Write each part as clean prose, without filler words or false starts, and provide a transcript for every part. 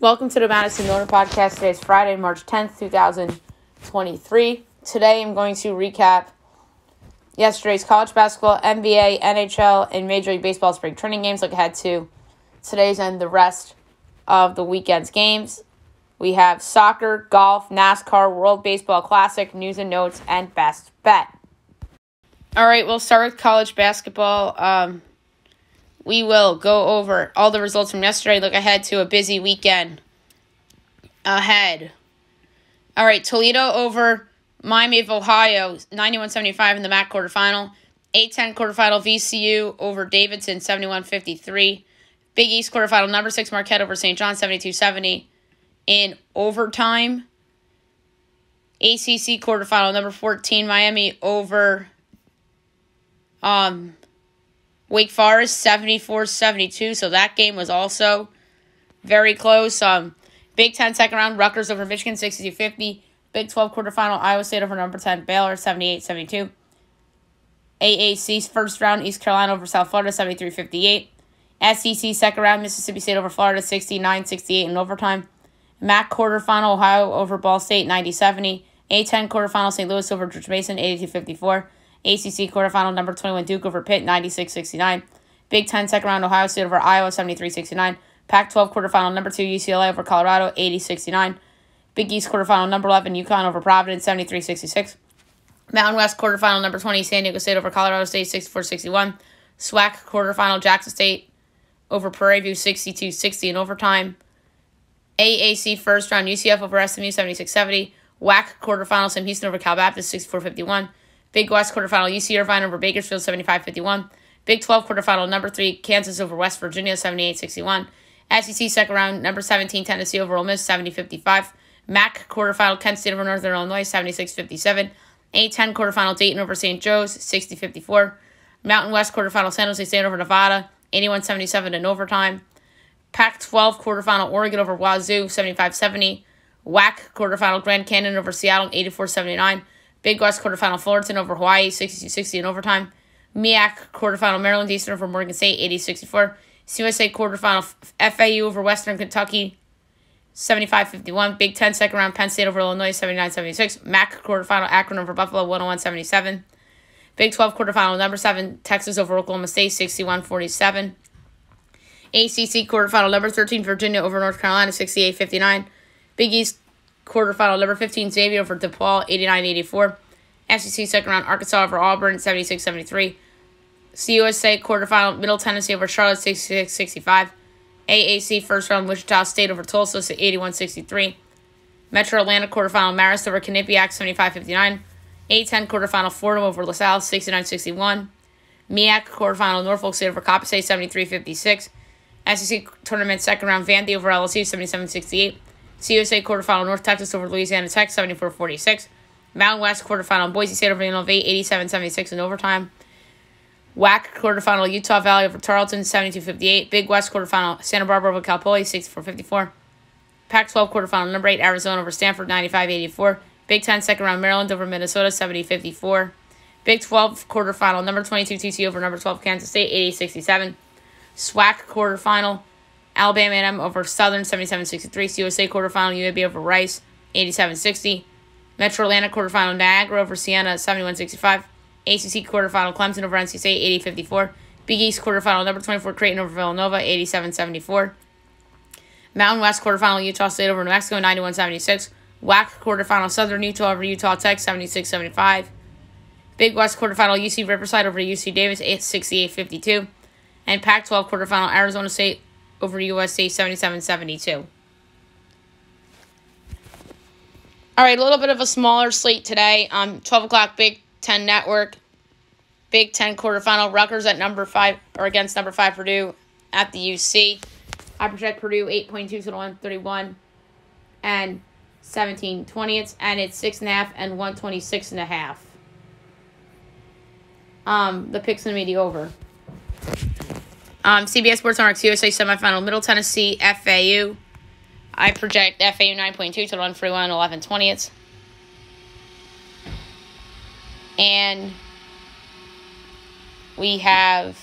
Welcome to the Madison Miller Podcast. Today is Friday, March 10th, 2023. Today I'm going to recap yesterday's college basketball, NBA, NHL, and Major League Baseball spring training games. Look ahead to today's and the rest of the weekend's games. We have soccer, golf, NASCAR, World Baseball Classic, news and notes, and best bet. All right, we'll start with college basketball. We will go over all the results from yesterday, look ahead to a busy weekend ahead. All right, Toledo over Miami of Ohio, 91-75 in the MAC quarterfinal. A-10 quarterfinal, VCU over Davidson, 71-53. Big East quarterfinal, number 6 Marquette over St. John, 72-70 in overtime. ACC quarterfinal, number 14 Miami over Wake Forest, 74-72. So that game was also very close. Big 10 second round, Rutgers over Michigan, 62-50. Big 12 quarterfinal, Iowa State over number 10 Baylor, 78-72. AAC first round, East Carolina over South Florida, 73-58. SEC second round, Mississippi State over Florida, 69-68 in overtime. MAC quarterfinal, Ohio over Ball State, 90-70. A-10 quarterfinal, St. Louis over George Mason, 82-54. ACC quarterfinal, number 21 Duke over Pitt, 96-69. Big 10 second round, Ohio State over Iowa, 73-69. Pac-12 quarterfinal, number 2 UCLA over Colorado, 80-69. Big East quarterfinal, number 11 UConn over Providence, 73-66. Mountain West quarterfinal, number 20 San Diego State over Colorado State, 64-61. SWAC quarterfinal, Jackson State over Prairie View, 62-60 in overtime. AAC first round, UCF over SMU, 76-70. WAC quarterfinal, Sam Houston over Cal Baptist, 64-51. Big West quarterfinal, UC Irvine over Bakersfield, 75-51. Big 12 quarterfinal, number 3 Kansas over West Virginia, 78-61. SEC second round, number 17 Tennessee over Ole Miss, 70-55. MAC quarterfinal, Kent State over Northern Illinois, 76-57. A-10 quarterfinal, Dayton over St. Joe's, 60-54. Mountain West quarterfinal, San Jose State over Nevada, 81-77 in overtime. Pac-12 quarterfinal, Oregon over Wazoo, 75-70. WAC quarterfinal, Grand Canyon over Seattle, 84-79. Big West quarterfinal, Fullerton over Hawaii, 62-60 in overtime. MEAC quarterfinal, Maryland Eastern over Morgan State, 80-64. CUSA quarterfinal, FAU over Western Kentucky, 75-51. Big 10 second round, Penn State over Illinois, 79-76. MAC quarterfinal, Akron over Buffalo, 101-77. Big 12 quarterfinal, number 7 Texas over Oklahoma State, 61-47. ACC quarterfinal, number 13 Virginia over North Carolina, 68-59. Big East quarterfinal, number 15 Xavier over DePaul, 89-84. SEC second round, Arkansas over Auburn, 76-73. CUSA quarterfinal, Middle Tennessee over Charlotte, 66-65. AAC first round, Wichita State over Tulsa, 81-63. Metro Atlanta quarterfinal, Marist over Quinnipiac, 75-59. A-10 quarterfinal, Fordham over LaSalle, 69-61. MEAC quarterfinal, Norfolk State over Coppin State, 73-56. SEC tournament second round, Vandy over LSU, 77-68. CUSA quarterfinal, North Texas over Louisiana Tech, 74-46. Mountain West quarterfinal, Boise State over Innovate, 87-76 in overtime. WAC quarterfinal, Utah Valley over Tarleton, 72-58. Big West quarterfinal, Santa Barbara over Cal Poly, 64-54. Pac-12 quarterfinal, number 8 Arizona over Stanford, 95-84. Big 10 second round, Maryland over Minnesota, 70-54. Big 12 quarterfinal, number 22 TCU over number 12 Kansas State, 80-67. SWAC quarterfinal, Alabama A&M over Southern, 77-63. CUSA quarterfinal, UAB over Rice, 87-60. Metro Atlanta quarterfinal, Niagara over Siena, 71-65. ACC quarterfinal, Clemson over NC State, 80-54. Big East quarterfinal, number 24 Creighton over Villanova, 87-74. Mountain West quarterfinal, Utah State over New Mexico, 91-76. WAC quarterfinal, Southern Utah over Utah Tech, 76-75. Big West quarterfinal, UC Riverside over UC Davis, 68-52. And Pac-12 quarterfinal, Arizona State over USC, 77-72. All right, a little bit of a smaller slate today. 12 o'clock, Big Ten Network. Big Ten quarterfinal, Rutgers at number 5 or against number 5 Purdue at the UC. I project Purdue 8.2 to 131 and 17/20, and it's 6.5 and 126.5. The pick's gonna be the over. CBS Sports Network USA semifinal, Middle Tennessee FAU. I project FAU 9.2 to 141 and 11/20. And we have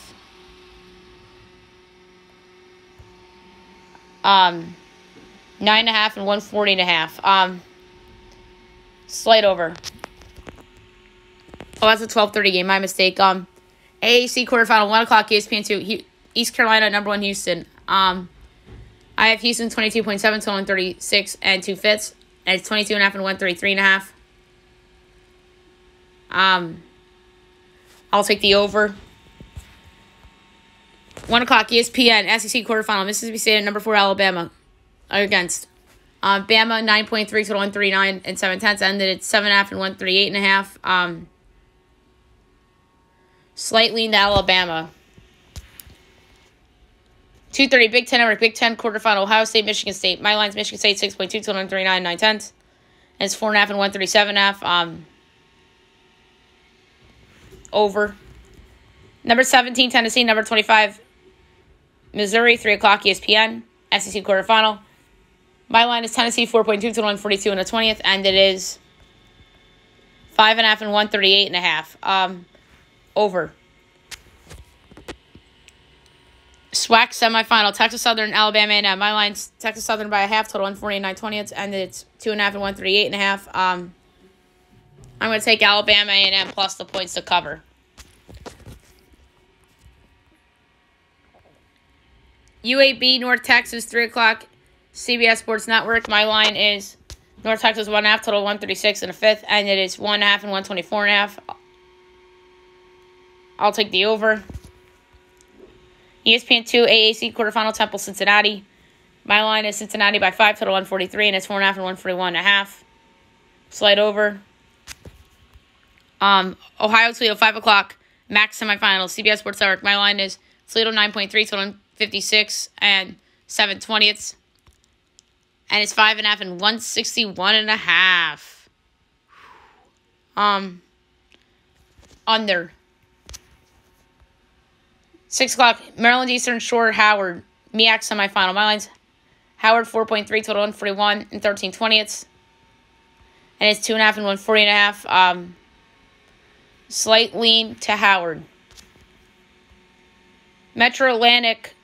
9.5 and 140.5. Slight over. Oh, that's a 12:30 game. My mistake. AAC quarterfinal, 1 o'clock, ESPN2. East Carolina, #1 Houston. I have Houston 22.7, total 136 and 2/5. And it's 22.5 and 133.5. I'll take the over. 1 o'clock, ESPN, SEC quarterfinal, Mississippi State and #4 Alabama are against. Bama 9.3 total 139 and 7/10. Ended at 7.5 and 138.5. Slight lean to Alabama. 2:30 Big Ten Network, Big Ten quarterfinal, Ohio State, Michigan State. My line's Michigan State 6.2 total 139 9/10. And it's 4.5 and 137.5. Over. Number 17 Tennessee, number 25 Missouri, 3 o'clock ESPN, SEC quarterfinal. My line is Tennessee 4.2 total 142 and a 20th, and it is 5.5 and 138.5. Over. SWAC semifinal, Texas Southern, Alabama A&M. My line's Texas Southern by a half, total 149 20th, and it's 2.5 and 138.5. I'm going to take Alabama A&M plus the points to cover. UAB, North Texas, 3 o'clock, CBS Sports Network. My line is North Texas 1.5, total 136 and a 5th, and it is 1.5 and 124.5. I'll take the over. ESPN2 AAC quarterfinal, Temple, Cincinnati. My line is Cincinnati by 5, total 143, and it's 4.5 and 141.5. Slight over. Ohio, Toledo, 5 o'clock, MAC semifinals, CBS Sports Network. My line is Toledo 9.3, total 56 and 7/20. And it's 5.5 and 161.5. Under. 6 o'clock, Maryland Eastern Shore, Howard, MEAC semifinal. My line's Howard 4.3, total 141 and 13/20. And it's 2.5 and 140.5. Slight lean to Howard. Metro Atlantic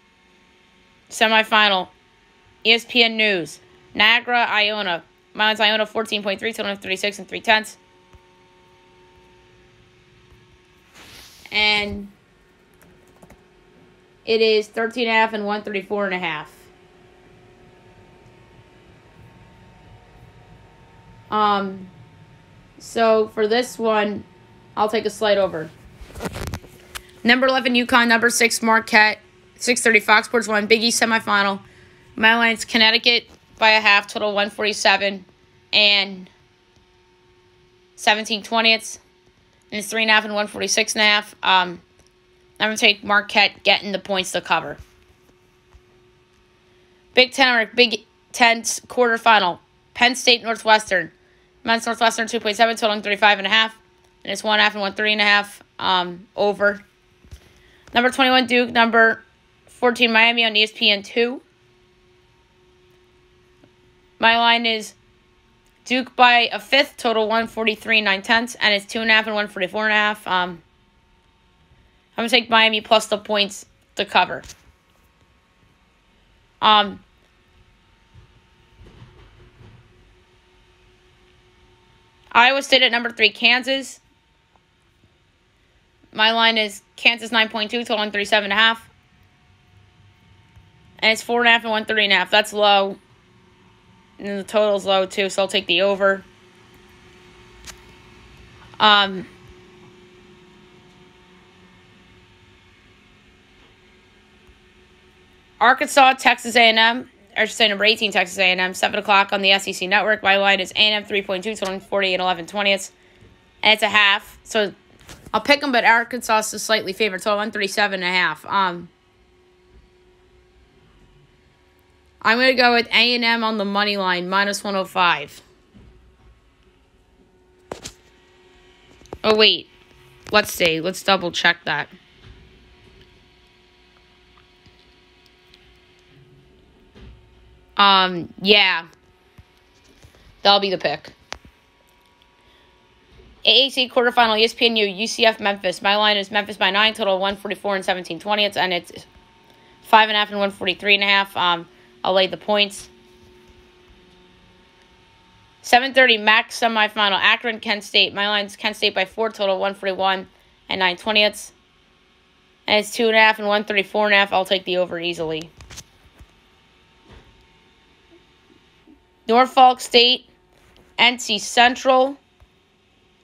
semifinal, ESPN News, Niagara, Iona. My line's Iona 14.3, total 36 and 3/10. And it is 13.5 and 134.5. So for this one, I'll take a slight over. Number 11 UConn, number 6 Marquette, 6:30 Fox Sports 1 Big East semifinal. My line's Connecticut by a half, total 147 and 17/20. And it's 3.5 and 146.5. I'm going to take Marquette getting the points to cover. Big Ten quarterfinal, Penn State, Northwestern. Men's Northwestern 2.7, totaling 35.5. And it's 1.5 and 103.5. Over. Number 21 Duke, number 14 Miami on ESPN2. My line is Duke by a 5th, total 143 9/10, and it's 2.5 and 144.5. I'm gonna take Miami plus the points to cover. Iowa State at number 3 Kansas. My line is Kansas 9.2, total 137.5. And it's 4.5 and 130.5. That's low. And then the total's low too, so I'll take the over. Arkansas, Texas A&M. I should say number 18, Texas A&M, 7 o'clock on the SEC Network. My line is A&M 3.2, total 48 11/20. And it's a half. So I'll pick them, but Arkansas is slightly favored, total 137.5. I'm going to go with A&M on the money line, minus 105. Oh, wait. Let's see. Let's double check that. Yeah. That'll be the pick. AAC quarterfinal, ESPNU, UCF, Memphis. My line is Memphis by 9, total 144 and 17/20, and it's 5.5 and 143.5. I'll lay the points. 7:30 MAC semifinal. Akron, Kent State. My line's Kent State by 4. Total 141 and 9/20. And it's 2.5 and 134.5. I'll take the over easily. Norfolk State, NC Central.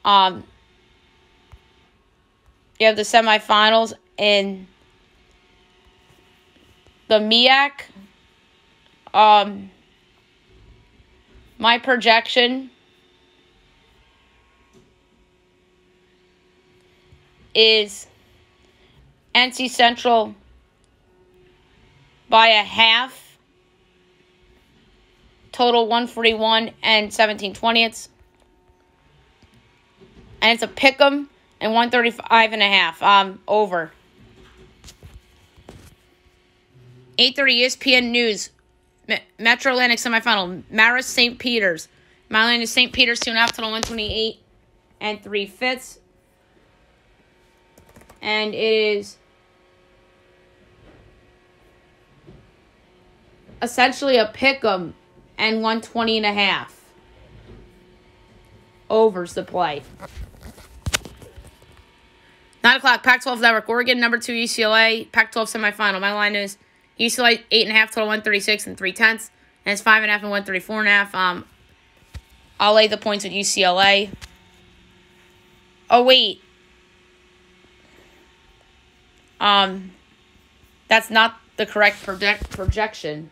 You have the semifinals in the MEAC. My projection is NC Central by a half. Total 141 and 17/20. And it's a pick'em and 135.5. Over. 8:30 ESPN News. Metro Atlantic semifinal. Marist St. Peter's. My line is St. Peter's 2.5. Total 128 and 3/5. And it is essentially a pick'em and 120.5. Overs the play. 9 o'clock, Pac-12 Network. Oregon, number 2, UCLA. Pac-12 semifinal. My line is UCLA 8.5, total 136 and 3/10. And it's 5.5 and 134.5. I'll lay the points with UCLA. Oh, wait. That's not the correct projection.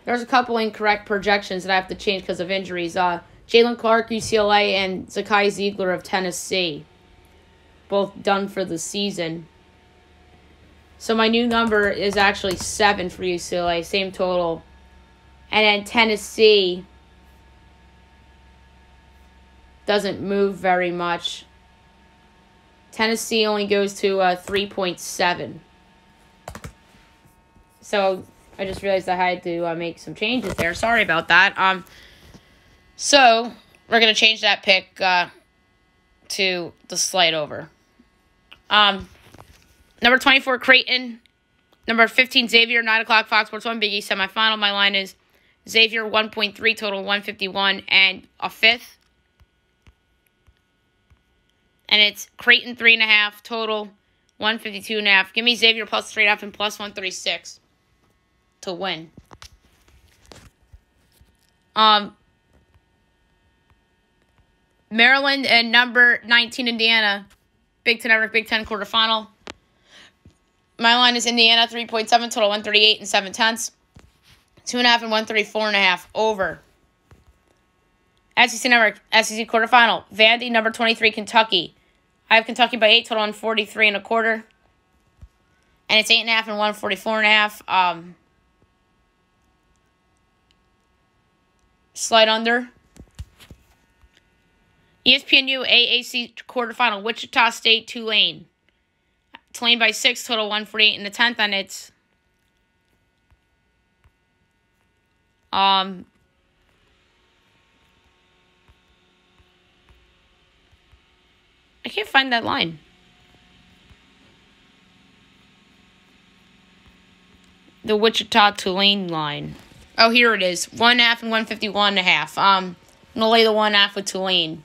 There's a couple incorrect projections that I have to change because of injuries. Jalen Clark, UCLA, and Zakai Ziegler of Tennessee. Both done for the season. So my new number is actually 7 for UCLA, same total. And then Tennessee doesn't move very much. Tennessee only goes to 3.7. So I just realized I had to make some changes there. Sorry about that. So we're going to change that pick to the slight over. Number 24, Creighton. Number 15, Xavier, 9 o'clock, Fox Sports 1, Big East semifinal. My line is Xavier 1.3, total 151 and a 5th. And it's Creighton 3.5, total 152.5. Give me Xavier plus 3.5 and plus 136 to win. Maryland and number 19, Indiana. Big Ten Network, Big Ten quarterfinal. My line is Indiana 3.7, total 138 and 7/10. 2.5 and 134.5. Over. SEC Network, SEC quarterfinal. Vandy, number 23, Kentucky. I have Kentucky by 8, total 143 and a quarter. And it's 8.5 and 144.5. Slight under. ESPNU AAC quarterfinal. Wichita State, Tulane. Tulane by 6, total 148 in the 10th, and it's I can't find that line. The Wichita Tulane line. Oh, here it is. 1.5 and 151.5. I'm gonna lay the 1.5 with Tulane.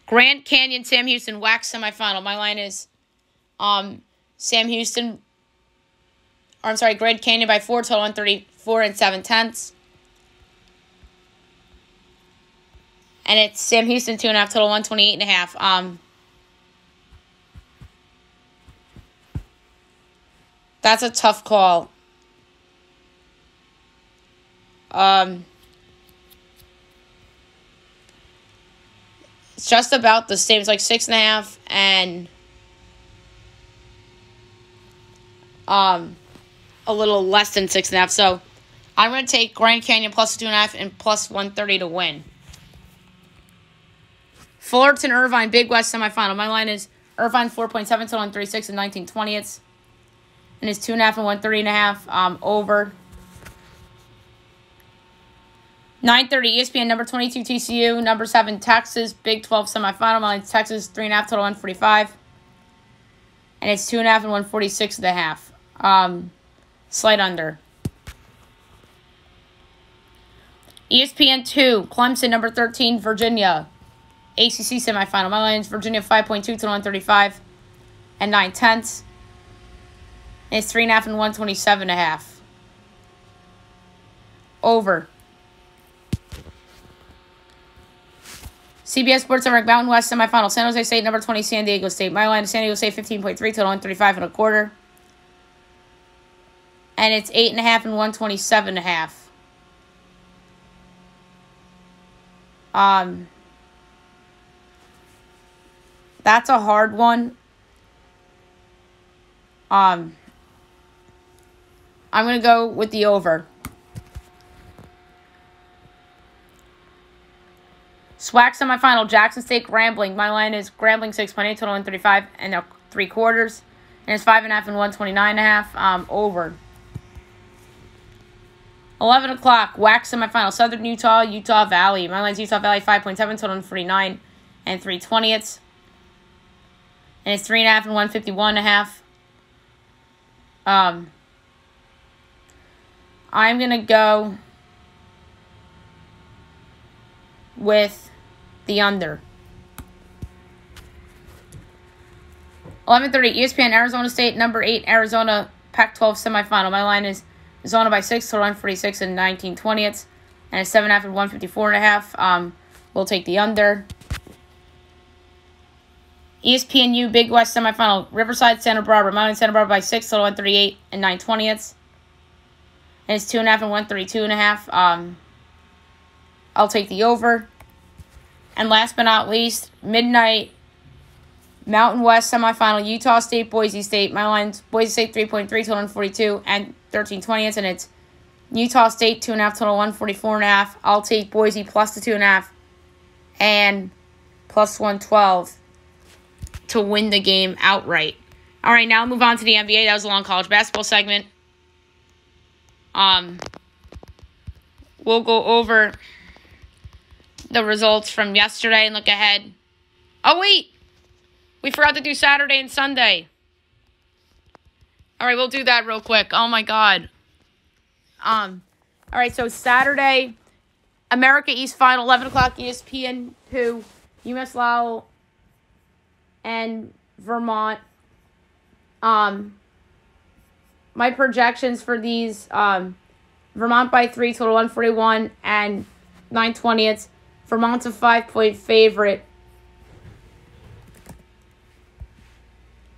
Grand Canyon, Sam Houston, WAC semifinal. My line is Sam Houston. Or I'm sorry, Grand Canyon by 4, total 134 and 7/10. And it's Sam Houston 2.5, total 128.5. That's a tough call. It's just about the same. It's like 6.5 and a little less than 6.5. So I'm going to take Grand Canyon plus 2.5 and plus 130 to win. Fullerton Irvine Big West semifinal. My line is Irvine 4.7 total 136 and 19/20. And it's 2.5 and 130.5 over. 9:30 ESPN number 22 TCU, number 7 Texas, Big 12 semifinal. My line's Texas 3.5 total 145. And it's 2.5 and 146.5. Slight under. ESPN 2, Clemson, number 13, Virginia. ACC semifinal. My line is Virginia 5.2 to 135 and 9/10. And it's 3.5 and 127.5. Over. CBS Sports Network Mountain West semifinal. San Jose State, number 20, San Diego State. My line is San Diego State 15.3 to 135.25. And it's 8.5 and 127.5. That's a hard one. I'm going to go with the over. SWAC semifinal, Jackson State, Grambling. My line is Grambling 6.8, total 135 and 3/4. And it's 5.5 and 129.5. Over. 11 o'clock, WAC semifinal, Southern Utah, Utah Valley. My line is Utah Valley 5.7, total 149 and 3/20. And it's 3.5 and 151.5. I'm going to go with the under. 11:30, ESPN, Arizona State, number 8, Arizona, Pac-12 semifinal. My line is Arizona by 6, total 146 and 19/20. And it's 7.5 and 154.5. We'll take the under. ESPNU Big West semifinal, Riverside, Santa Barbara. My line is Santa Barbara by 6, total 138 and 9/20. And it's 2.5 and 132.5. I'll take the over. And last but not least, midnight Mountain West semifinal, Utah State, Boise State. My line's Boise State 3.3, total 142 and 13/20. And it's Utah State 2.5, total 144.5. I'll take Boise plus the 2.5 and plus 112 to win the game outright. All right, now move on to the NBA. That was a long college basketball segment. We'll go over the results from yesterday and look ahead. Oh, wait. We forgot to do Saturday and Sunday. All right, we'll do that real quick. Oh, my God. All right, so Saturday, America East Final, 11 o'clock, ESPN 2, UMass Lowell and Vermont. My projections for these, Vermont by 3, total 141 and 9/20. Vermont's a 5-point favorite.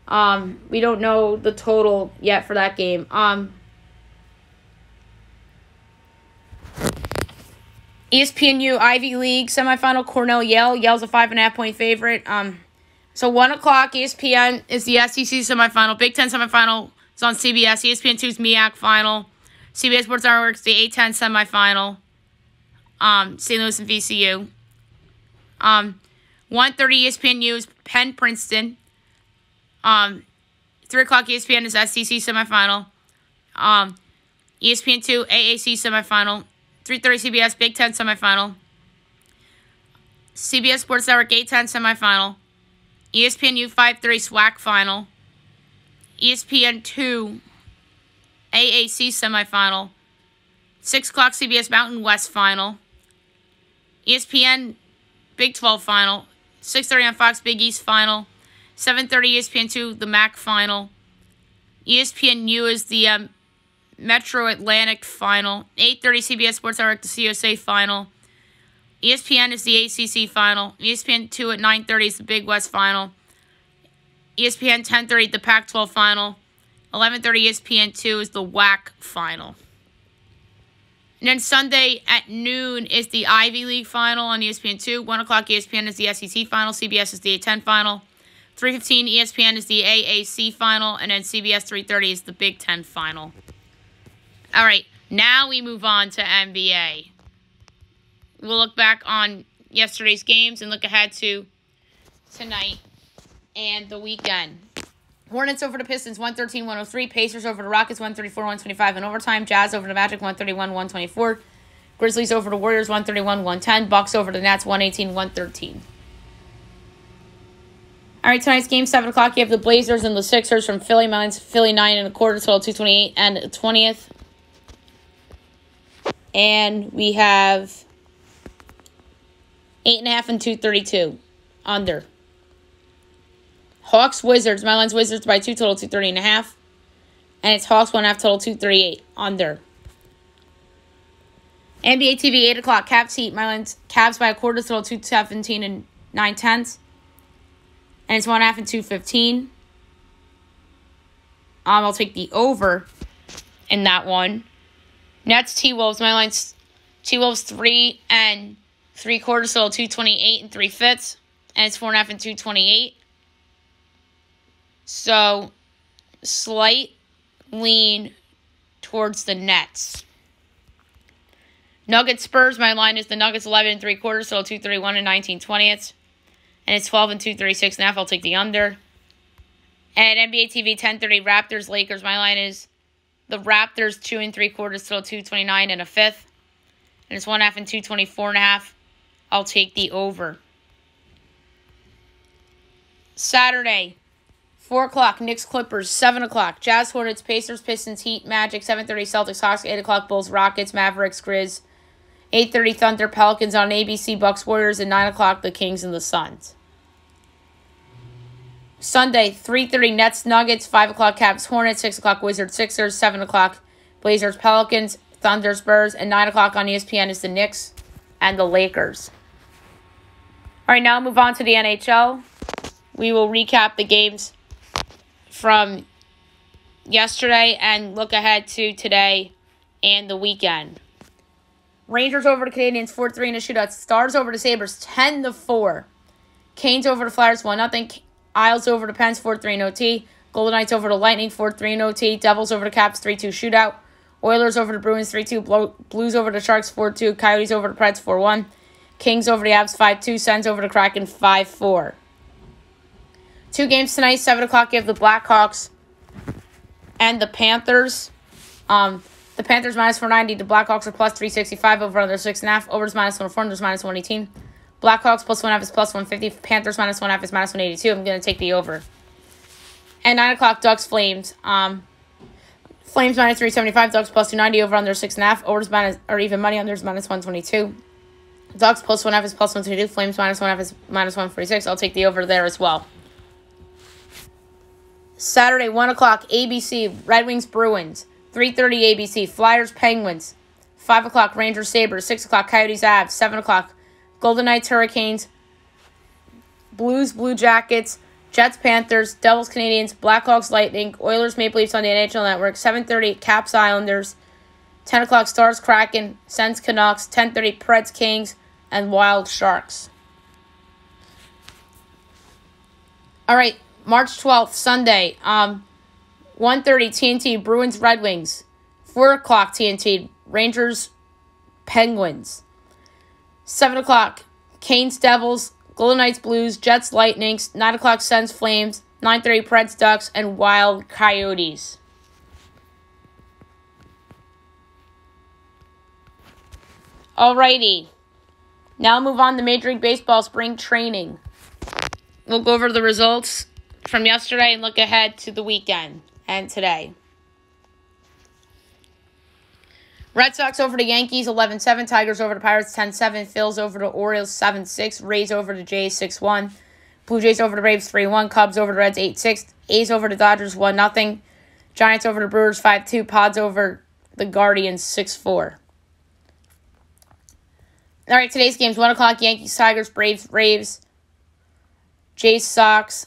We don't know the total yet for that game. ESPNU Ivy League semifinal, Cornell Yale. Yale's a 5.5-point favorite. So 1 o'clock, ESPN is the SEC semifinal. Big Ten semifinal is on CBS. ESPN2's MEAC final. CBS Sports Network's the A10 semifinal. St. Louis and VCU. 1:30 ESPNU is Penn Princeton. 3 o'clock ESPN is SEC semifinal. ESPN2 AAC semifinal. 3:30 CBS Big Ten semifinal. CBS Sports Network A10 semifinal. ESPNU 5:30 SWAC final. ESPN2 AAC semifinal. 6 o'clock CBS Mountain West final. ESPN Big 12 final. 6:30 on Fox Big East final. 7:30 ESPN2 the MAC final. ESPNU is the Metro Atlantic final. 8:30 CBS Sports Network the COSA final. ESPN is the ACC final. ESPN2 at 9:30 is the Big West final. ESPN 10:30 the Pac-12 final. 11:30 ESPN2 is the WAC final. And then Sunday at noon is the Ivy League final on ESPN2. 1 o'clock ESPN is the SEC final. CBS is the A10 final. 3:15 ESPN is the AAC final. And then CBS 3:30 is the Big Ten final. All right, now we move on to NBA. We'll look back on yesterday's games and look ahead to tonight and the weekend. Hornets over the Pistons, 113-103. Pacers over the Rockets, 134-125 in overtime. Jazz over the Magic, 131-124. Grizzlies over the Warriors, 131-110. Bucks over the Nets, 118-113. All right, tonight's game, 7 o'clock. You have the Blazers and the Sixers from Philly. Mine's Philly 9.25, total 228 and 20th. And we have 8.5 and 232. Under. Hawks, Wizards. My line's Wizards by 2, total 230.5. And it's Hawks 1.5, total 238. Under. NBA TV, 8 o'clock. Cavs, Heat. My line's Cavs by a quarter, total 217 and 9/10. And it's 1.5 and 215. I'll take the over in that one. Nets, T-Wolves. My line's T-Wolves 3 3/4, total 228 and 3/5. And it's 4.5 and 228. So, slight lean towards the Nets. Nuggets, Spurs. My line is the Nuggets 11 3/4, total 231 and 19/20. And it's 12 and 236.5. I'll take the under. And NBA TV 10:30 Raptors, Lakers. My line is the Raptors 2 3/4, total 229 and 1/5. And it's 1.5 and 224.5. I'll take the over. Saturday, 4 o'clock, Knicks, Clippers. 7 o'clock, Jazz, Hornets, Pacers, Pistons, Heat, Magic. 7:30 Celtics, Hawks. 8 o'clock, Bulls, Rockets, Mavericks, Grizz. 8:30 Thunder, Pelicans on ABC, Bucks, Warriors. And 9 o'clock, the Kings and the Suns. Sunday, 3:30 Nets, Nuggets. 5 o'clock, Cavs, Hornets. 6 o'clock, Wizards, Sixers. 7 o'clock, Blazers, Pelicans, Thunder, Spurs. And 9 o'clock on ESPN is the Knicks and the Lakers. All right, now move on to the NHL. We will recap the games from yesterday and look ahead to today and the weekend. Rangers over the Canadiens 4-3 in a shootout. Stars over the Sabres 10-4. Canes over the Flyers 1-0. Isles over the Pens 4-3 in OT. Golden Knights over the Lightning 4-3 in OT. Devils over the Caps 3-2 shootout. Oilers over the Bruins 3-2. Blues over the Sharks 4-2. Coyotes over the Preds 4-1. Kings over the Avs 5-2. Sens over the Kraken 5-4. 2 games tonight, 7 o'clock, you have the Blackhawks and the Panthers. The Panthers minus 490. The Blackhawks are plus 365 over under 6.5. Overs minus 104. Unders minus 118. Blackhawks plus 1.5 is plus 150. Panthers minus 1.5 is minus 182. I'm going to take the over. And 9 o'clock, Ducks, Flames. Flames minus 375. Ducks plus 290 over under 6.5. Overs minus, or even money, unders minus 122. Ducks plus 1.5 is plus 122. Flames minus 1.5 is minus 146. I'll take the over there as well. Saturday, 1 o'clock, ABC, Red Wings, Bruins. 3:30 ABC, Flyers, Penguins. 5 o'clock, Rangers, Sabres. 6 o'clock, Coyotes, Avs. 7 o'clock, Golden Knights, Hurricanes. Blues, Blue Jackets. Jets, Panthers. Devils, Canadiens. Blackhawks, Lightning. Oilers, Maple Leafs on the NHL Network. 7:30, Caps, Islanders. 10 o'clock, Stars, Kraken. Sens, Canucks. 10:30, Preds, Kings. And Wild, Sharks. All right. March 12th, Sunday, 1:30 TNT, Bruins, Red Wings. 4 o'clock TNT, Rangers, Penguins. 7 o'clock, Canes, Devils, Golden Knights, Blues, Jets, Lightnings. 9 o'clock, Sens, Flames. 9:30, Preds, Ducks, and Wild, Coyotes. Alrighty, now move on to Major League Baseball spring training. We'll go over the results from yesterday and look ahead to the weekend and today. Red Sox over the Yankees 11-7. Tigers over the Pirates 10-7. Phils over the Orioles 7-6. Rays over the Jays 6-1. Blue Jays over the Braves 3-1. Cubs over the Reds 8-6. A's over the Dodgers 1-0. Giants over the Brewers 5-2. Pods over the Guardians 6-4. All right, today's games: 1 o'clock, Yankees, Tigers, Braves, Raves, Jays, Sox,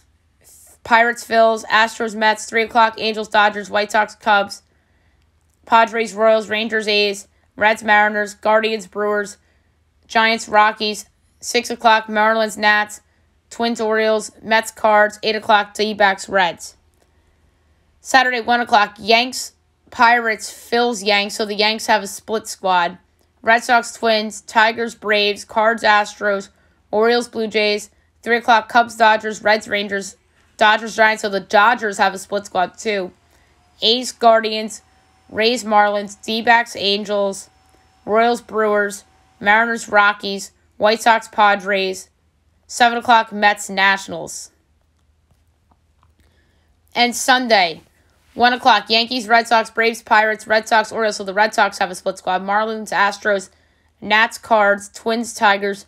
Pirates, Phils, Astros, Mets. 3 o'clock, Angels, Dodgers, White Sox, Cubs, Padres, Royals, Rangers, A's, Reds, Mariners, Guardians, Brewers, Giants, Rockies. 6 o'clock, Marlins, Nats, Twins, Orioles, Mets, Cards. 8 o'clock, D-backs, Reds. Saturday, 1 o'clock, Yanks, Pirates, Phils, Yanks. So the Yanks have a split squad. Red Sox, Twins, Tigers, Braves, Cards, Astros, Orioles, Blue Jays. 3 o'clock, Cubs, Dodgers, Reds, Rangers, Dodgers, Giants. So the Dodgers have a split squad too. A's, Guardians, Rays, Marlins, D-backs, Angels, Royals, Brewers, Mariners, Rockies, White Sox, Padres. 7 o'clock, Mets, Nationals. And Sunday, 1 o'clock, Yankees, Red Sox, Braves, Pirates, Red Sox, Orioles. So the Red Sox have a split squad. Marlins, Astros, Nats, Cards, Twins, Tigers,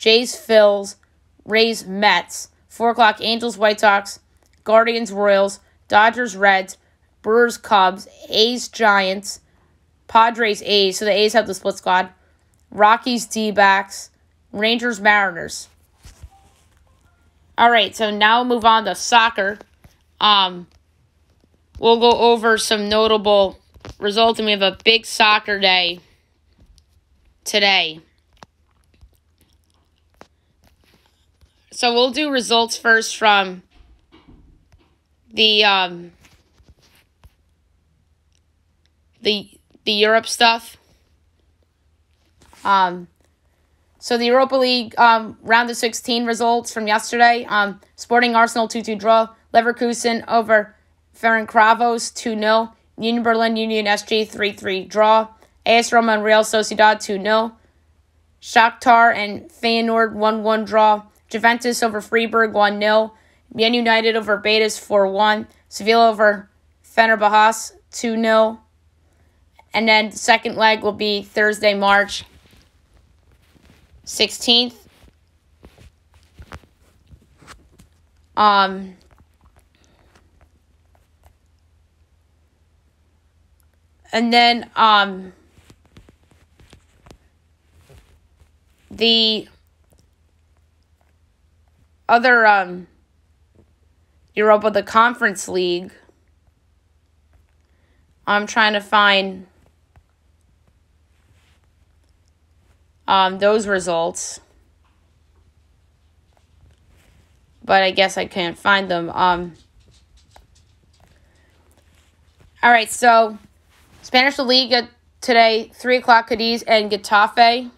Jays, Phils, Rays, Mets. 4 o'clock, Angels, White Sox, Guardians, Royals, Dodgers, Reds, Brewers, Cubs, A's, Giants, Padres, A's. So the A's have the split squad. Rockies, D-backs, Rangers, Mariners. All right, so now we'll move on to soccer. We'll go over some notable results, and we have a big soccer day today. So we'll do results first from the Europe stuff. So the Europa League round of 16 results from yesterday. Sporting Arsenal 2-2 draw. Leverkusen over Ferencváros 2-0. Union Berlin Union SG 3-3 draw. AS Roma and Real Sociedad 2-0. Shakhtar and Feyenoord 1-1 draw. Juventus over Freiburg 1-0. Man United over Betis 4-1. Sevilla over Fenerbahce 2-0. And then the second leg will be Thursday, March 16th. And then the other Europa, the Conference League. I'm trying to find those results, but I guess I can't find them. All right, so Spanish La Liga today, 3 o'clock, Cadiz and Getafe.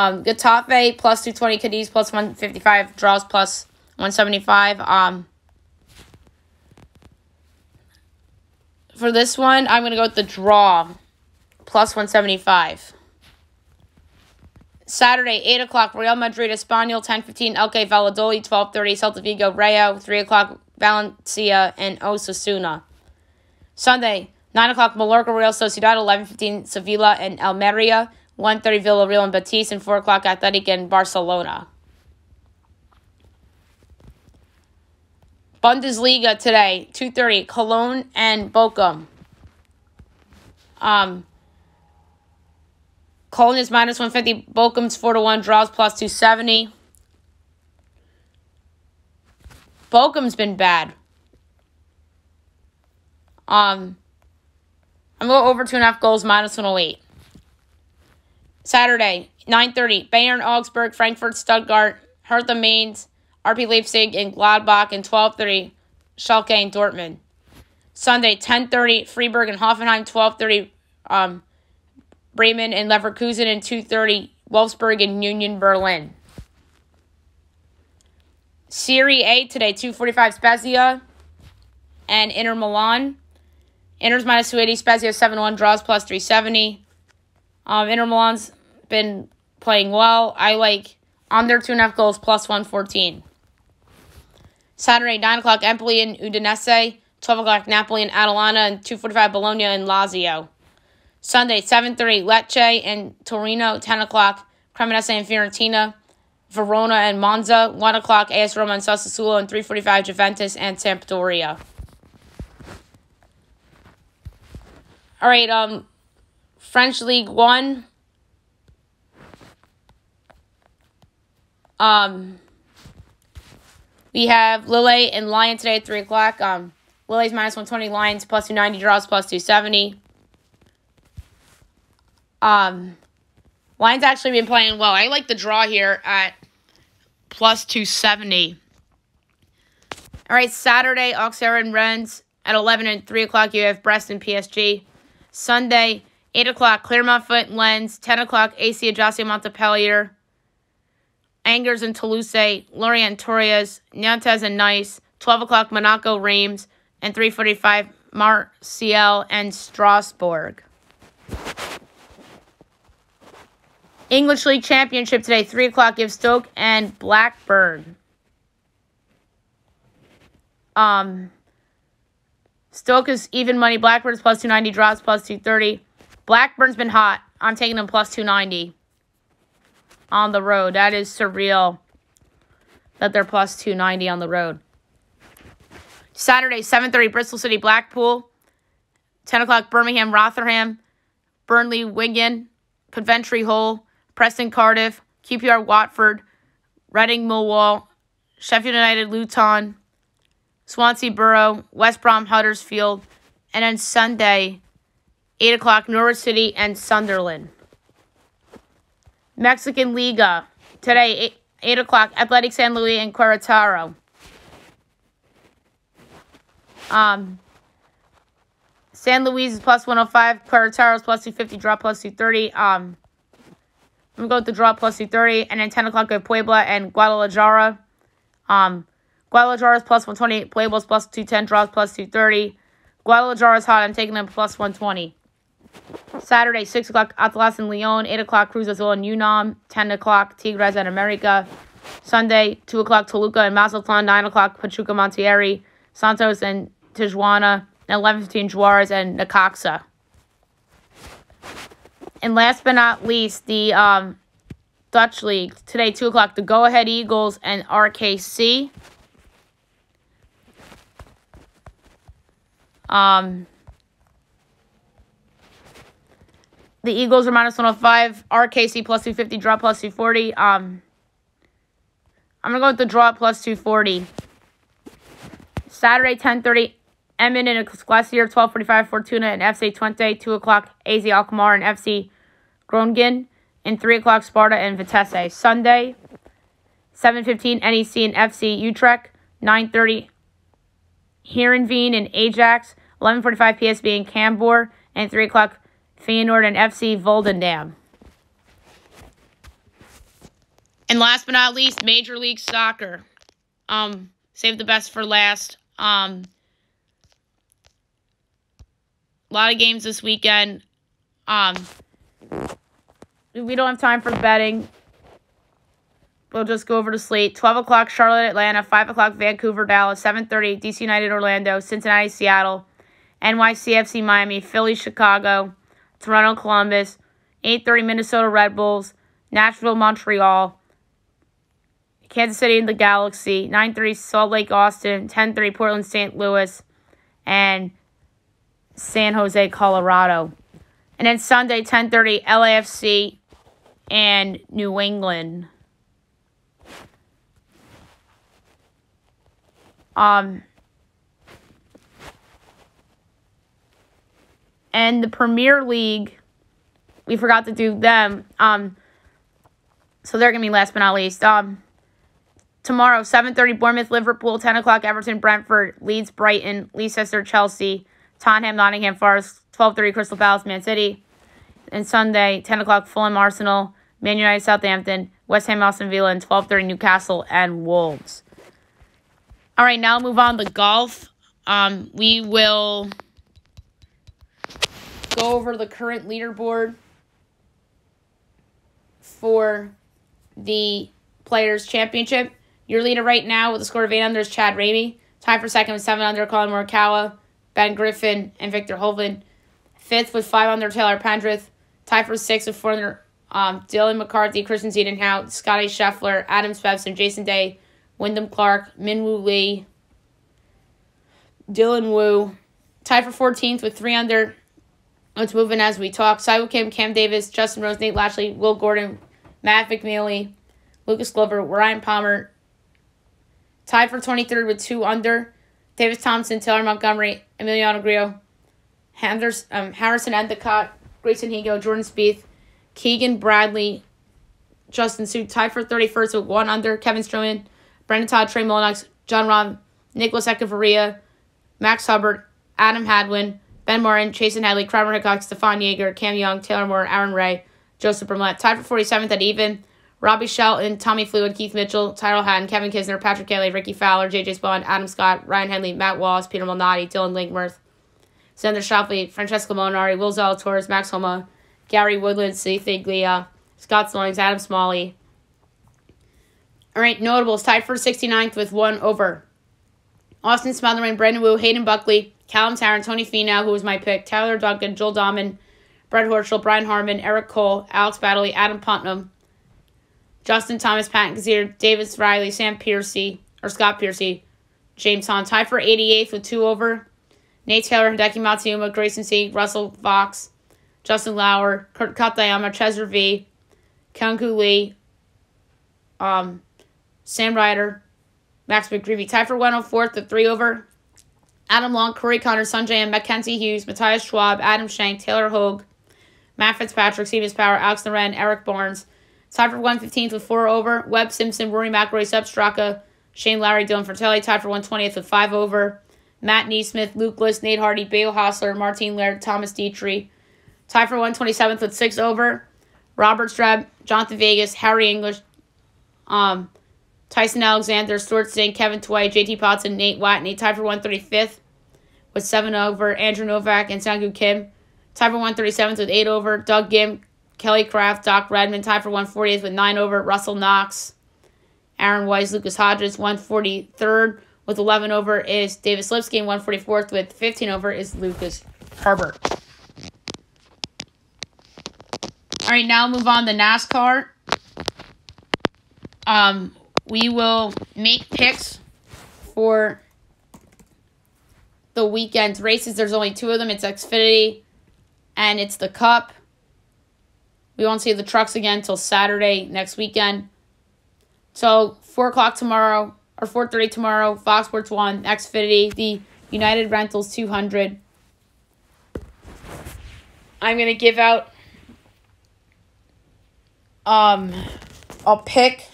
Getafe plus 220, Cadiz plus 155, draws plus 175. For this one, I'm going to go with the draw plus 175. Saturday, 8 o'clock, Real Madrid, Espanyol, 10:15, Elche, Valladolid, 12:30, Celta Vigo, Rayo, 3 o'clock, Valencia, and Osasuna. Sunday, 9 o'clock, Mallorca, Real Sociedad, 11:15, Sevilla and Almeria, 1:30, Villarreal and Betis, and 4 o'clock, Athletic and Barcelona. Bundesliga today, 2:30, Cologne and Bochum. Cologne is minus 150, Bochum's 4-1, draws plus 270. Bochum's been bad. I'm going to go over 2.5 goals, minus 108. Saturday, 9:30, Bayern, Augsburg, Frankfurt, Stuttgart, Hertha Mainz, RB Leipzig, and Gladbach, and 12:30, Schalke and Dortmund. Sunday, 10:30, Freiburg and Hoffenheim, 12:30, Bremen and Leverkusen, and 2:30, Wolfsburg and Union Berlin. Serie A today, 2:45, Spezia and Inter Milan. Inter's minus 280, Spezia 7-1, draws plus 370. Inter Milan's been playing well. I like under 2.5 goals plus 114. Saturday, 9 o'clock, Empoli and Udinese. 12 o'clock, Napoli and Atalanta. And 2:45, Bologna and Lazio. Sunday, 7:30, Lecce and Torino. 10 o'clock, Cremonese and Fiorentina. Verona and Monza. 1 o'clock, AS Roma and Sassuolo. And 3:45, Juventus and Sampdoria. All right, French League 1. We have Lille and Lyon today at 3 o'clock. Lille's minus 120, Lions plus 290, draws plus 270. Lions actually been playing well. I like the draw here at plus 270. All right, Saturday, Auxerre and Rennes at 11 and 3 o'clock. You have Brest and PSG. Sunday, 8 o'clock, Clermont-Foot and Lens. 10 o'clock, AC Ajaccio Montpellier. Angers and Toulouse, Lorient and Torres, Nantes and Nice. 12 o'clock, Monaco, Reims. And 3:45, Marseille and Strasbourg. English League Championship today, 3 o'clock, give Stoke and Blackburn. Stoke is even money. Blackburn's plus 290. Drops plus 230. Blackburn's been hot. I'm taking them plus 290 on the road. That is surreal that they're plus 290 on the road. Saturday, 7:30, Bristol City, Blackpool. 10 o'clock, Birmingham, Rotherham. Burnley, Wigan. Coventry, Hull. Preston, Cardiff. QPR, Watford. Reading, Millwall. Sheffield United, Luton. Swansea, Borough. West Brom, Huddersfield. And then Sunday, 8 o'clock, Norwich City and Sunderland. Mexican Liga. Today, 8 o'clock, Athletic San Luis and Querétaro. San Luis is plus 105. Querétaro is plus 250. Draw plus 230. I'm going to go with the draw plus 230. And then 10 o'clock, go Puebla and Guadalajara. Guadalajara is plus 120. Puebla is plus 210. Draws plus 230. Guadalajara is hot. I'm taking them plus 120. Saturday, 6 o'clock, Atlas and Leon. 8 o'clock, Cruz Azul and UNAM. 10 o'clock, Tigres and America. Sunday, 2 o'clock, Toluca and Mazatlan. 9 o'clock, Pachuca Monterrey. Santos and Tijuana. And 11:15, Juarez and Necaxa. And last but not least, the Dutch League. Today, 2 o'clock, the Go Ahead Eagles and RKC. The Eagles are minus 105. RKC plus 250. Draw plus 240. I'm going to go with the draw plus 240. Saturday, 10:30. Emmen and Glacier. 12:45. Fortuna and FC Twente. 2 o'clock. AZ Alkmaar and FC Groningen. And 3 o'clock, Sparta and Vitesse. Sunday, 7:15. NEC and FC Utrecht. 9:30. Heerenveen and Ajax. 11:45. PSV and Cambuur. And 3 o'clock, Feyenoord and FC Volendam. And last but not least, Major League Soccer. Save the best for last. A lot of games this weekend. We don't have time for betting. We'll just go over the slate. 12 o'clock, Charlotte, Atlanta. 5 o'clock, Vancouver, Dallas. 7:30, DC United, Orlando. Cincinnati, Seattle. NYCFC, Miami. Philly, Chicago. Toronto, Columbus. 8:30, Minnesota Red Bulls. Nashville, Montreal. Kansas City and the Galaxy. 9:30, Salt Lake, Austin. 10:30, Portland, St. Louis. And San Jose, Colorado. And then Sunday, 10:30, LAFC and New England. And the Premier League, we forgot to do them. So they're going to be last but not least. Tomorrow, 7:30, Bournemouth, Liverpool. 10 o'clock, Everton, Brentford. Leeds, Brighton. Leicester, Chelsea. Tottenham, Nottingham Forest. 12:30, Crystal Palace, Man City. And Sunday, 10 o'clock, Fulham, Arsenal. Man United, Southampton. West Ham, Aston Villa. And 12:30, Newcastle and Wolves. All right, now move on to golf. We will go over the current leaderboard for the Players' Championship. Your leader right now with a score of 8 under is Chad Ramey. Tied for second with 7 under, Colin Morikawa, Ben Griffin, and Victor Hovland. Fifth with 5 under, Taylor Pendrith. Tied for 6 with 4 under, Dylan McCarthy, Christian Ziedenhout, Scotty Scheffler, Adam Svensson, Jason Day, Wyndham Clark, Minwoo Lee, Dylan Wu. Tied for 14th with 3 under. Let's move in as we talk. Siwoo Kim, Cam Davis, Justin Rose, Nate Lashley, Will Gordon, Matt McNeely, Lucas Glover, Ryan Palmer. Tied for 23rd with 2 under. Davis Thompson, Taylor Montgomery, Emiliano Grillo, Harrison Endicott, Grayson Higo, Jordan Spieth, Keegan Bradley, Justin Suit. Tied for 31st with 1 under. Kevin Stroman, Brendan Todd, Trey Mullinax, John Rahm, Nicholas Echevarria, Max Hubbard, Adam Hadwin, Ben Morin, Chasen Hadley, Kramer Hickok, Stefan Yeager, Cam Young, Taylor Moore, Aaron Ray, Joseph Burnett. Tied for 47th at even. Robbie Shelton, Tommy Fleetwood, Keith Mitchell, Tyrell Hatton, Kevin Kisner, Patrick Kelly, Ricky Fowler, J.J. Spawn, Adam Scott, Ryan Henley, Matt Wallace, Peter Malnati, Dylan Linkworth, Xander Schauffele, Francesco Molinari, Will Zalatoris, Max Homa, Gary Woodland, Steve Figlia, Scott Stallings, Adam Smalley. All right, notables. Tied for 69th with 1 over. Austin Smotherman, Brandon Wu, Hayden Buckley, Callum Tarrant, Tony Finau, who was my pick, Tyler Duncan, Joel Dahman, Brett Horschel, Brian Harmon, Eric Cole, Alex Baddeley, Adam Putnam, Justin Thomas, Pat Kazir, Davis Riley, Scott Piercy, James Hahn. Tied for 88th with 2 over. Nate Taylor, Hideki Matsuyama, Grayson C., Russell Fox, Justin Lauer, Kurt Katayama, Cesar V., Kyung-Koo Lee, Sam Ryder, Max McGreevy. Tied for 104th with 3 over. Adam Long, Corey Connor, Sanjay M., Mackenzie Hughes, Matthias Schwab, Adam Schenk, Taylor Hogue, Matt Fitzpatrick, Seamus Power, Alex Loren, Eric Barnes. Tied for 115th with 4 over. Webb Simpson, Rory McIlroy, Sepp Straka, Shane Lowry, Dylan Fratelli. Tied for 120th with 5 over. Matt Neesmith, Luke List, Nate Hardy, Bale Hostler, Martin Laird, Thomas Dietrich. Tied for 127th with 6 over. Robert Streb, Jonathan Vegas, Harry English, Tyson Alexander, Stuart Singh, Kevin Tway, JT Potson, Nate Watney. Tied for 135th with 7 over. Andrew Novak and Sang-Gu Kim. Tied for 137th with 8 over. Doug Gim, Kelly Kraft, Doc Redmond. Tied for 140th with 9 over. Russell Knox, Aaron Weiss, Lucas Hodges. 143rd with 11 over is Davis Lipsky. And 144th with 15 over is Lucas Herbert. All right, now move on to NASCAR. We will make picks for the weekend's races. There's only 2 of them. It's Xfinity and it's the Cup. We won't see the trucks again until Saturday next weekend. So 4 o'clock tomorrow, or 4:30 tomorrow, Fox Sports 1, Xfinity, the United Rentals 200. I'm going to give out a pick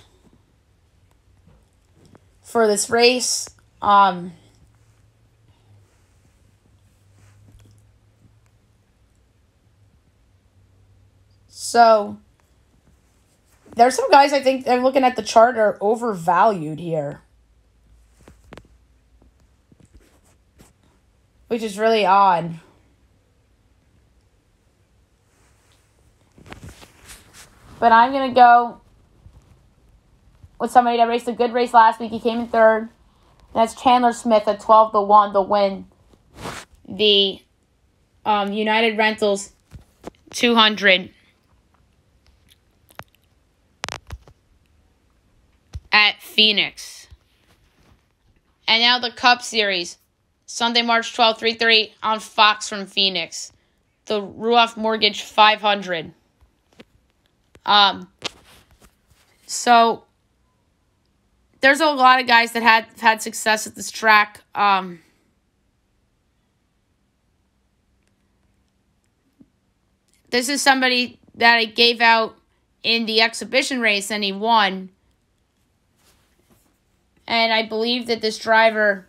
for this race. So there's some guys I think I'm looking at the chart are overvalued here, which is really odd. But I'm going to go with somebody that raced a good race last week. He came in 3rd. And that's Chandler Smith at 12-1 to win the United Rentals 200 at Phoenix. And now the Cup Series. Sunday, March 12th, 3:30 on Fox from Phoenix. The Ruoff Mortgage 500. So there's a lot of guys that have had success at this track. This is somebody that I gave out in the exhibition race and he won. And I believe that this driver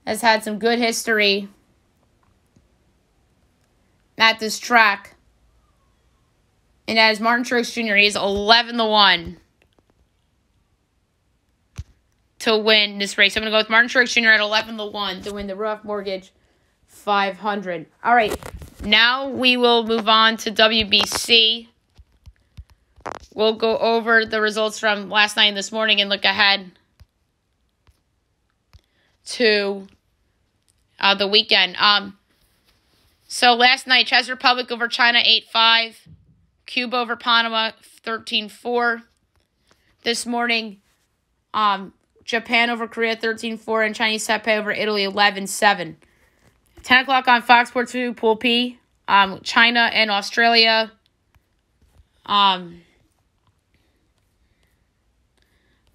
has had some good history at this track. And that is Martin Truex Jr. He is 11-1 to win this race. I'm going to go with Martin Truex Jr. at 11-1 to win the Ruoff Mortgage 500. All right, now we will move on to WBC. We'll go over the results from last night and this morning and look ahead to the weekend. So last night, Czech Republic over China 8-5. Cuba over Panama 13-4. This morning, Japan over Korea 13-4 and Chinese Taipei over Italy 11-7. 10 o'clock on Fox Sports 2, Pool P. China and Australia.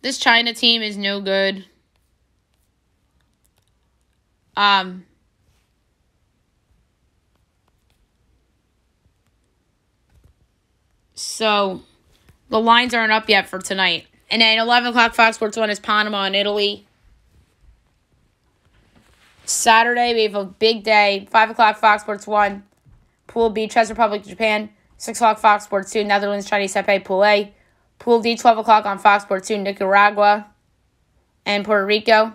This China team is no good. So the lines aren't up yet for tonight. And then 11 o'clock Fox Sports 1 is Panama and Italy. Saturday, we have a big day. 5 o'clock Fox Sports 1, Pool B, Czech Republic, Japan. 6 o'clock Fox Sports 2, Netherlands, Chinese Taipei, Pool A. Pool D, 12 o'clock on Fox Sports 2, Nicaragua and Puerto Rico.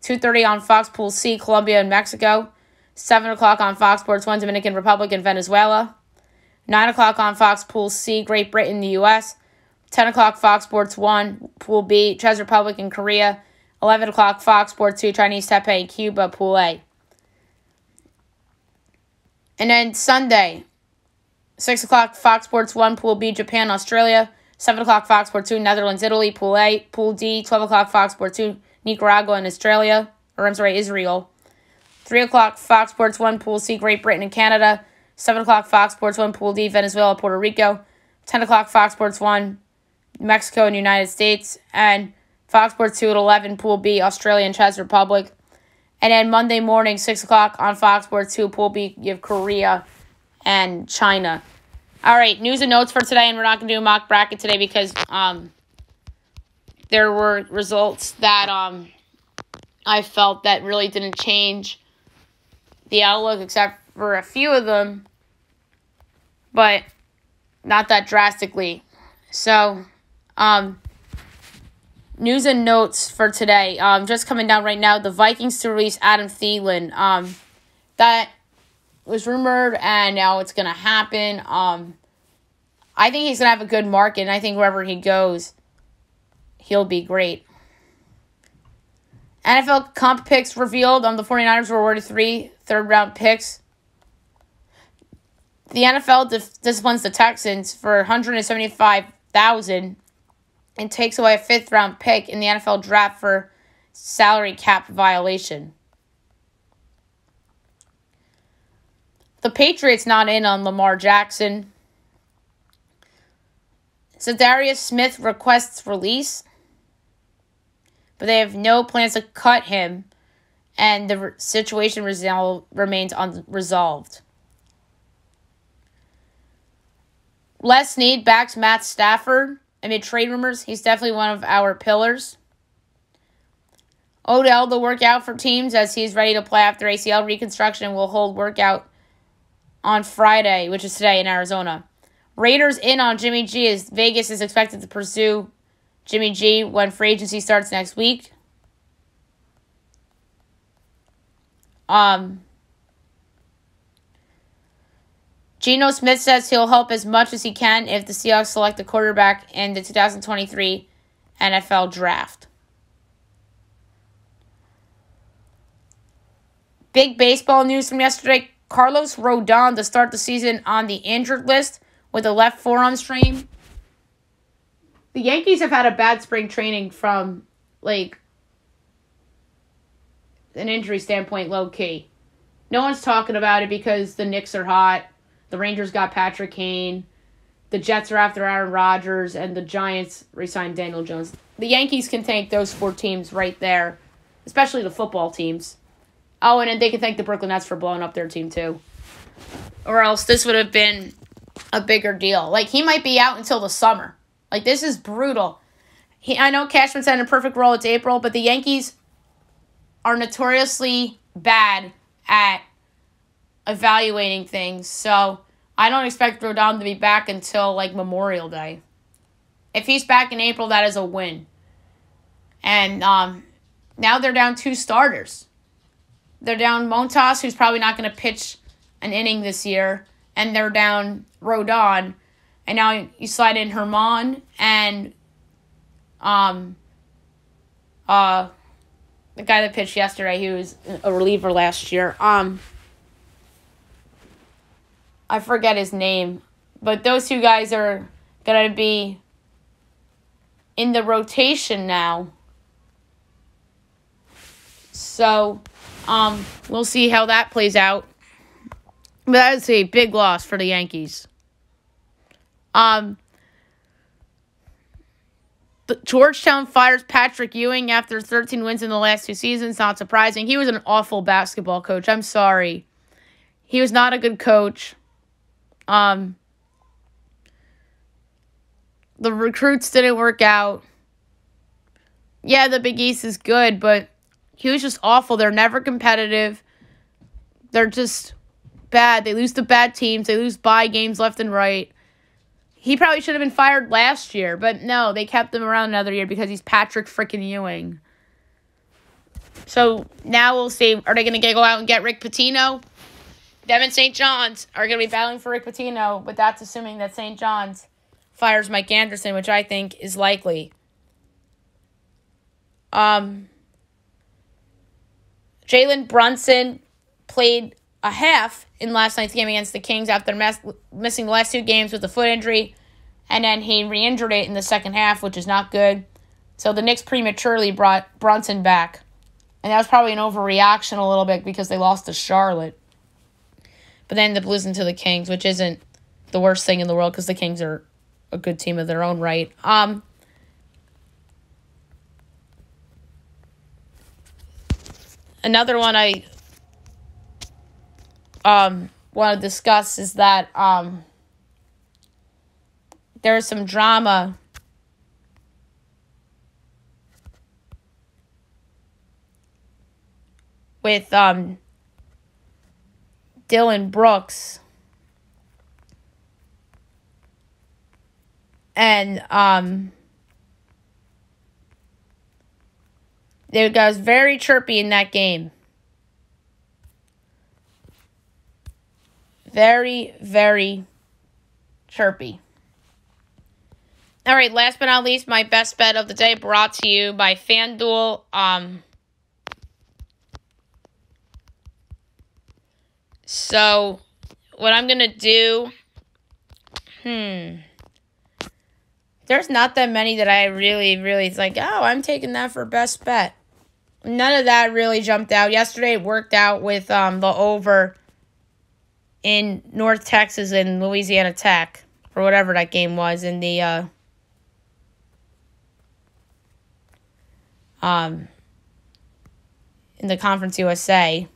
2:30 on Fox Pool C, Colombia and Mexico. 7 o'clock on Fox Sports 1, Dominican Republic and Venezuela. 9 o'clock on Fox Pool C, Great Britain, the U.S. 10 o'clock Fox Sports 1, Pool B, Czech Republic and Korea. 11 o'clock, Fox Sports 2, Chinese Taipei, Cuba, Pool A. And then Sunday, 6 o'clock, Fox Sports 1, Pool B, Japan, Australia. 7 o'clock, Fox Sports 2, Netherlands, Italy, Pool A. Pool D, 12 o'clock, Fox Sports 2, Nicaragua and Israel. 3 o'clock, Fox Sports 1, Pool C, Great Britain and Canada. 7 o'clock, Fox Sports 1, Pool D, Venezuela, Puerto Rico. 10 o'clock, Fox Sports 1, Mexico and United States. And Fox Sports 2 at 11, Pool B, Australia and Czech Republic. And then Monday morning, 6 o'clock on Fox Sports 2, Pool B, you have Korea and China. All right, news and notes for today, and we're not going to do a mock bracket today because there were results that I felt that really didn't change the outlook except for a few of them, but not that drastically. So, news and notes for today. Just coming down right now, the Vikings to release Adam Thielen. That was rumored, and now it's going to happen. I think he's going to have a good market, and I think wherever he goes, he'll be great. NFL comp picks revealed. The 49ers were awarded 3 third-round picks. The NFL disciplines the Texans for $175,000 and takes away a 5th-round pick in the NFL draft for salary cap violation. The Patriots not in on Lamar Jackson. Zadarius Smith requests release, but they have no plans to cut him, and the situation remains unresolved. Les Snead backs Matt Stafford amid trade rumors. He's definitely one of our pillars. Odell will work out for teams as he's ready to play after ACL reconstruction and will hold workout on Friday, which is today in Arizona. Raiders in on Jimmy G as Vegas is expected to pursue Jimmy G when free agency starts next week. Geno Smith says he'll help as much as he can if the Seahawks select a quarterback in the 2023 NFL Draft. Big baseball news from yesterday. Carlos Rodon to start the season on the injured list with a left forearm strain. The Yankees have had a bad spring training from, an injury standpoint, low-key. No one's talking about it because the Knicks are hot. The Rangers got Patrick Kane. The Jets are after Aaron Rodgers. And the Giants re-signed Daniel Jones. The Yankees can thank those 4 teams right there, especially the football teams. Oh, and then they can thank the Brooklyn Nets for blowing up their team, too. Or else this would have been a bigger deal. He might be out until the summer. This is brutal. I know Cashman said in a perfect role it's April, but the Yankees are notoriously bad at evaluating things. So I don't expect Rodon to be back until, Memorial Day. If he's back in April, that is a win. And now they're down 2 starters. They're down Montas, who's probably not going to pitch an inning this year. And they're down Rodon. And now you slide in Herman and the guy that pitched yesterday, he was a reliever last year. I forget his name. But those 2 guys are going to be in the rotation now. So, we'll see how that plays out. But that is a big loss for the Yankees. Georgetown fires Patrick Ewing after 13 wins in the last 2 seasons. Not surprising. He was an awful basketball coach. I'm sorry. He was not a good coach. The recruits didn't work out. Yeah, the Big East is good, but he was just awful. They're never competitive. They're just bad. They lose to bad teams. They lose bye games left and right. He probably should have been fired last year, but no, they kept him around another year because he's Patrick freaking Ewing. So now we'll see. Are they going to go out and get Rick Pitino? Them and St. John's are going to be battling for Rick Pitino, but that's assuming that St. John's fires Mike Anderson, which I think is likely. Jalen Brunson played a half in last night's game against the Kings after missing the last 2 games with a foot injury, and then he re-injured it in the second half, which is not good. So the Knicks prematurely brought Brunson back, and that was probably an overreaction a little bit because they lost to Charlotte. But then the Blues into the Kings, which isn't the worst thing in the world because the Kings are a good team of their own right. Another one I want to discuss is that there's some drama with Dylan Brooks and the guy was very chirpy in that game. Very, very chirpy. All right, last but not least, my best bet of the day brought to you by FanDuel. So, what I'm going to do... There's not that many that I really, it's like, oh, I'm taking that for best bet. None of that really jumped out. Yesterday, it worked out with the over in North Texas and Louisiana Tech, or whatever that game was, in the Conference USA.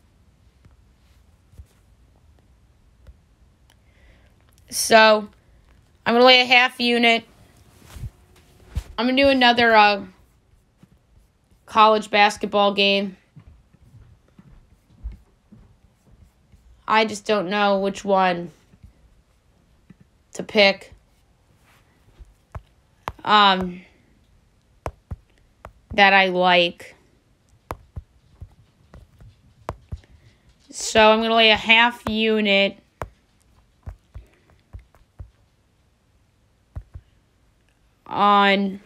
So, I'm going to lay a half unit. I'm going to do another college basketball game. I just don't know which one to pick. That I like. So I'm going to lay a half unit on...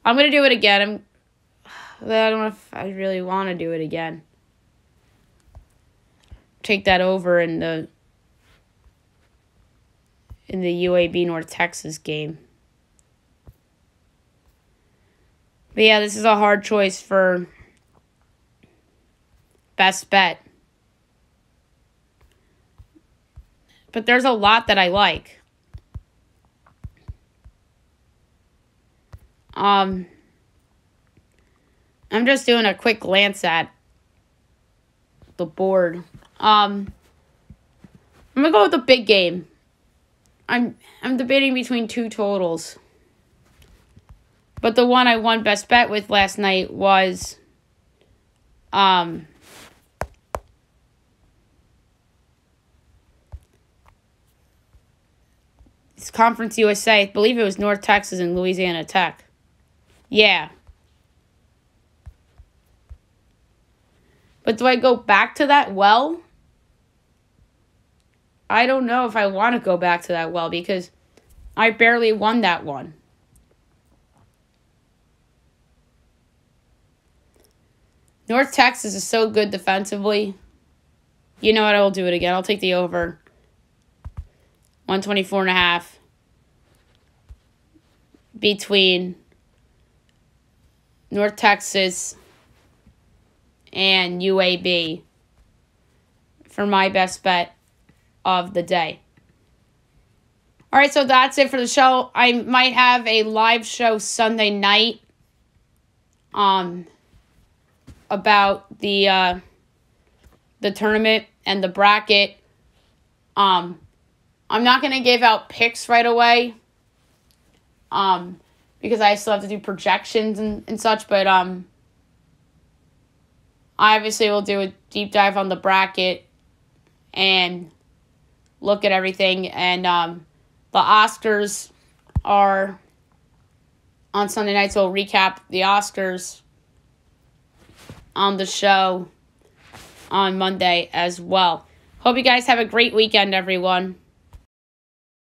I'm going to do it again. I don't know if I really want to do it again. Take that over in the UAB North Texas game. But yeah, this is a hard choice for best bet. But there's a lot that I like. I'm just doing a quick glance at the board. I'm gonna go with the big game. I'm debating between 2 totals. But the one I won best bet with last night was it's Conference USA. I believe it was North Texas and Louisiana Tech. Yeah. But do I go back to that well? I don't know if I want to go back to that well because I barely won that one. North Texas is so good defensively. You know what? I will do it again. I'll take the over. 124.5. Between North Texas and UAB for my best bet of the day. All right, so that's it for the show. I might have a live show Sunday night about the tournament and the bracket. I'm not going to give out picks right away because I still have to do projections and such, but I obviously will do a deep dive on the bracket and look at everything. And the Oscars are on Sunday night, so we'll recap the Oscars on the show on Monday as well. Hope you guys have a great weekend, everyone.